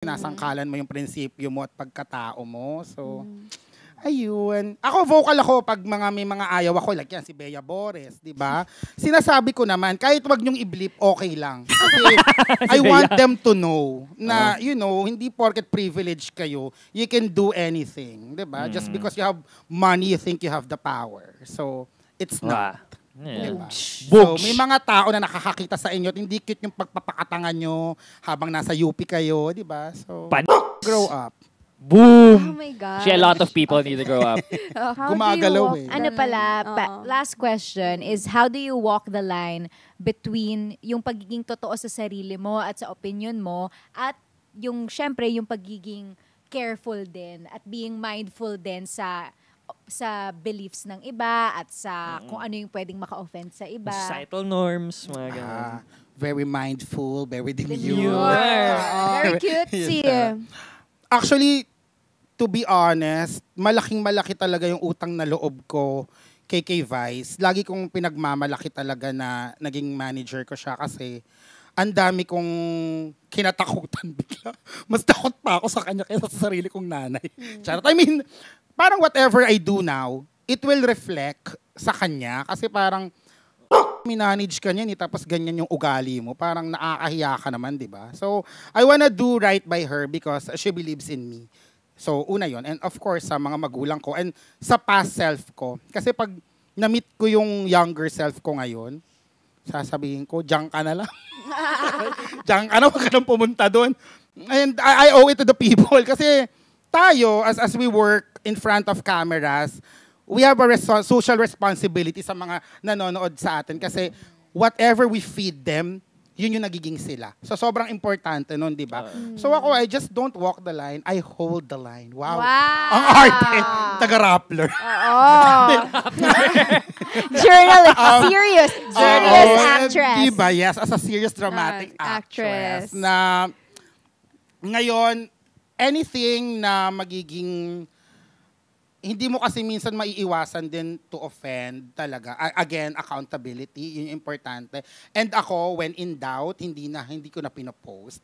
Sinasangkalan mo yung prinsipyo mo at pagkatao mo. So, ayun. Ako, vocal ako pag may mga ayaw ako. Like yan, si Bea Bores, di ba? Sinasabi ko naman, kahit wag nyong i-blip, okay lang. Kasi I want them to know na, you know, hindi porket privilege kayo, you can do anything. Di ba? Just because you have money, you think you have the power. So, it's not. Diba? So, may mga tao na nakakakita sa inyo at hindi cute yung pagpapakatangan nyo habang nasa UP kayo, di ba? So, grow up. Boom! Oh my God. A lot of people need to grow up. Gumagalaw eh. Ano pala, last question is, how do you walk the line between yung pagiging totoo sa sarili mo at sa opinion mo at yung, syempre, yung pagiging careful din at being mindful din sa beliefs ng iba at sa kung ano yung pwedeng maka-offend sa iba. Societal norms, mga ganun. Very mindful, very demure. Very cutesy. Actually, to be honest, malaking-malaki talaga yung utang na loob ko kay Vice. Lagi kong pinagmamalaki talaga na naging manager ko siya kasi ang dami kong kinatakutan bigla. Mas takot pa ako sa kanya kaysa sa sarili kong nanay. Charot. I mean, parang whatever I do now, it will reflect sa kanya. Kasi parang, minanage ka niyan, tapos ganyan yung ugali mo. Parang nakakahiya ka naman, di ba? So, I wanna do right by her because she believes in me. So, una yon. And of course, sa mga magulang ko and sa past self ko. Kasi pag na-meet ko yung younger self ko ngayon, sasabihin ko, diyan ka na lang. Diyan ka na, wag ka nang pumunta doon. And I owe it to the people kasi tayo, as we work in front of cameras, we have a social responsibility sa mga nanonood sa atin kasi whatever we feed them, yun yung nagiging sila. So, sobrang importante nun, di ba? So, ako, I just don't walk the line, I hold the line. Wow. Ang arte. Taga-Rappler. Serious actress. Diba? Yes, as a serious dramatic actress. Na ngayon, anything na magiging, hindi mo kasi minsan maiiwasan din to offend talaga. Again, accountability, yun yung importante. And ako, when in doubt, hindi ko na pinopost.